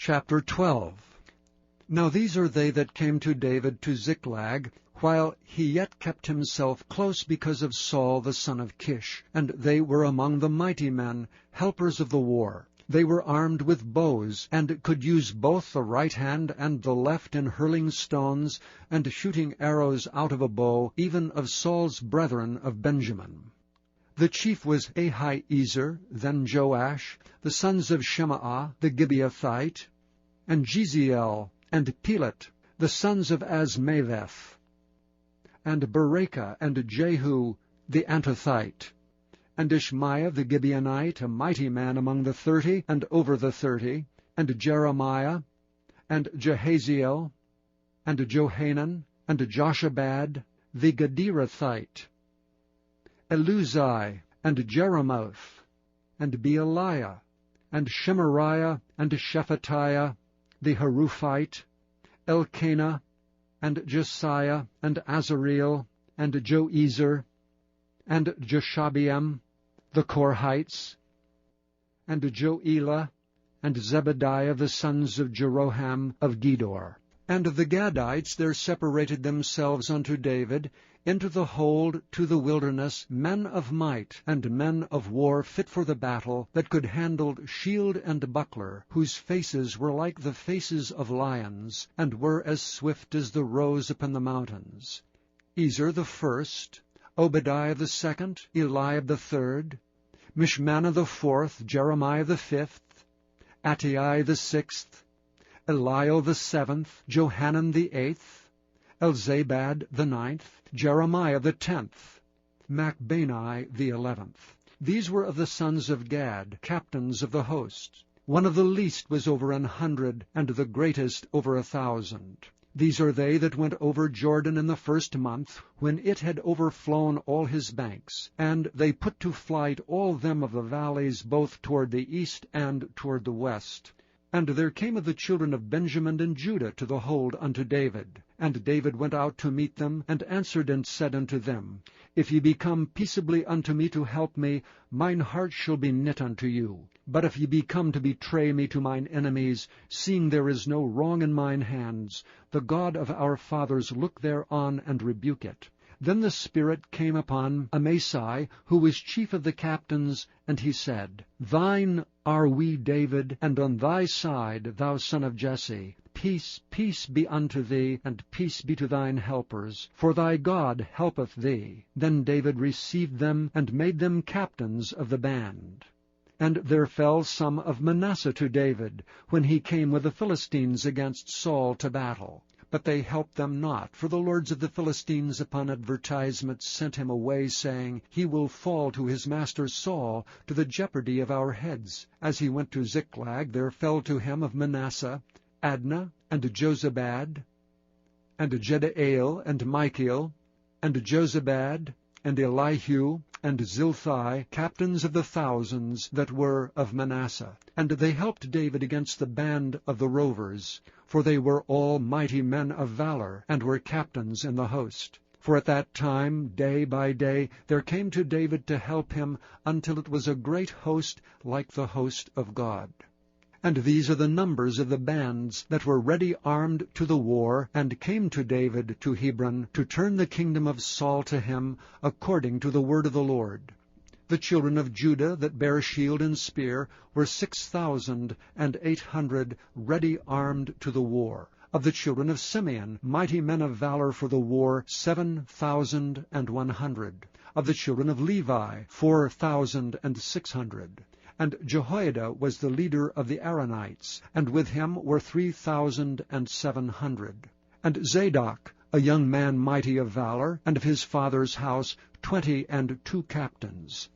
Chapter 12. Now these are they that came to David to Ziklag, while he yet kept himself close because of Saul the son of Kish. And they were among the mighty men, helpers of the war. They were armed with bows, and could use both the right hand and the left in hurling stones, and shooting arrows out of a bow, even of Saul's brethren of Benjamin. The chief was Ahiezer, then Joash, the sons of Shemaah the Gibeathite, and Jeziel, and Pelet, the sons of Azmaveth, and Berekah, and Jehu the Antothite, and Ishmaiah the Gibeonite, a mighty man among the 30, and over the 30, and Jeremiah, and Jehaziel, and Johanan, and Joshabad the Gederathite, Eluzai, and Jeremoth, and Bealiah, and Shemariah, and Shephatiah the Haruphite, Elkanah, and Josiah, and Azareel, and Joezer, and Jeshabeam, the Korhites, and Joelah, and Zebediah, the sons of Jeroham of Gedor. And the Gadites there separated themselves unto David into the hold to the wilderness, men of might, and men of war fit for the battle, that could handle shield and buckler, whose faces were like the faces of lions, and were as swift as the roes upon the mountains. Ezer the first, Obadiah the second, Eliab the third, Mishmannah the fourth, Jeremiah the fifth, Attai the sixth, Eliel the seventh, Johanan the eighth, Elzabad the ninth, Jeremiah the 10th, Machbani the 11th. These were of the sons of Gad, captains of the host. One of the least was over 100, and the greatest over 1,000. These are they that went over Jordan in the first month, when it had overflown all his banks. And they put to flight all them of the valleys, both toward the east and toward the west. And there came of the children of Benjamin and Judah to the hold unto David. And David went out to meet them, and answered and said unto them, If ye be come peaceably unto me to help me, mine heart shall be knit unto you. But if ye be come to betray me to mine enemies, seeing there is no wrong in mine hands, the God of our fathers look thereon and rebuke it. Then the Spirit came upon Amasai, who was chief of the captains, and he said, Thine are we, David, and on thy side, thou son of Jesse. Peace, peace be unto thee, and peace be to thine helpers, for thy God helpeth thee. Then David received them, and made them captains of the band. And there fell some of Manasseh to David, when he came with the Philistines against Saul to battle. But they helped them not, for the lords of the Philistines upon advertisement sent him away, saying, He will fall to his master Saul, to the jeopardy of our heads. As he went to Ziklag, there fell to him of Manasseh Adnah, and Jozabad, and Jedael, and Michael, and Jozabad, and Elihu, and Zilthai, captains of the thousands that were of Manasseh. And they helped David against the band of the rovers, for they were all mighty men of valor, and were captains in the host. For at that time, day by day, there came to David to help him, until it was a great host, like the host of God. And these are the numbers of the bands that were ready armed to the war, and came to David to Hebron, to turn the kingdom of Saul to him, according to the word of the Lord. The children of Judah that bare shield and spear were 6,800, ready armed to the war. Of the children of Simeon, mighty men of valor for the war, 7,100. Of the children of Levi, 4,600. And Jehoiada was the leader of the Aaronites, and with him were 3,700. And Zadok, a young man mighty of valor, and of his father's house 22 captains.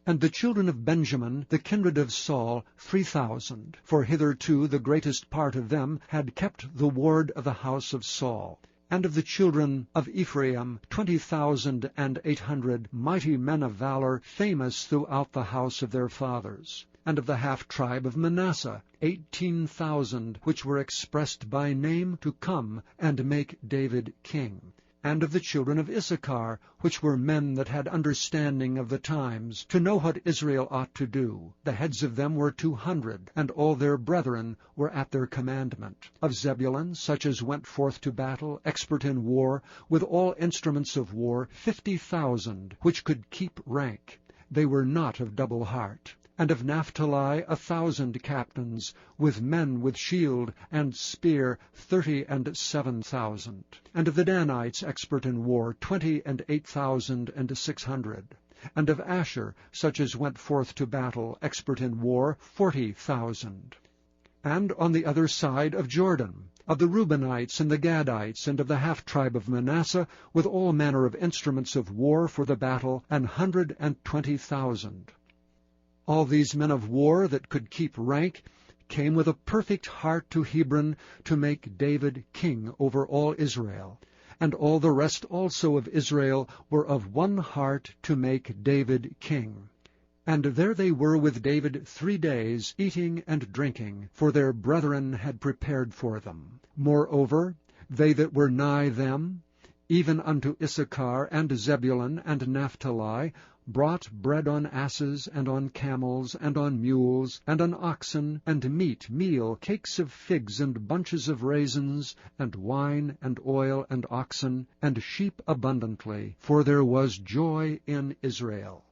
And the children of Benjamin, the kindred of Saul, 3,000, for hitherto the greatest part of them had kept the ward of the house of Saul. And of the children of Ephraim, 20,800, mighty men of valor, famous throughout the house of their fathers. And of the half-tribe of Manasseh, 18,000, which were expressed by name to come and make David king. And of the children of Issachar, which were men that had understanding of the times, to know what Israel ought to do, the heads of them were 200, and all their brethren were at their commandment. Of Zebulun, such as went forth to battle, expert in war, with all instruments of war, 50,000, which could keep rank. They were not of double heart. And of Naphtali 1,000 captains, with men with shield and spear 37,000. And of the Danites expert in war 28,600. And of Asher, such as went forth to battle, expert in war, 40,000. And on the other side of Jordan, of the Reubenites and the Gadites, and of the half-tribe of Manasseh, with all manner of instruments of war for the battle, 120,000. All these men of war that could keep rank came with a perfect heart to Hebron to make David king over all Israel. And all the rest also of Israel were of one heart to make David king. And there they were with David 3 days, eating and drinking, for their brethren had prepared for them. Moreover, they that were nigh them, even unto Issachar and Zebulun and Naphtali, brought bread on asses, and on camels, and on mules, and on oxen, and meat, meal, cakes of figs, and bunches of raisins, and wine, and oil, and oxen, and sheep abundantly, for there was joy in Israel.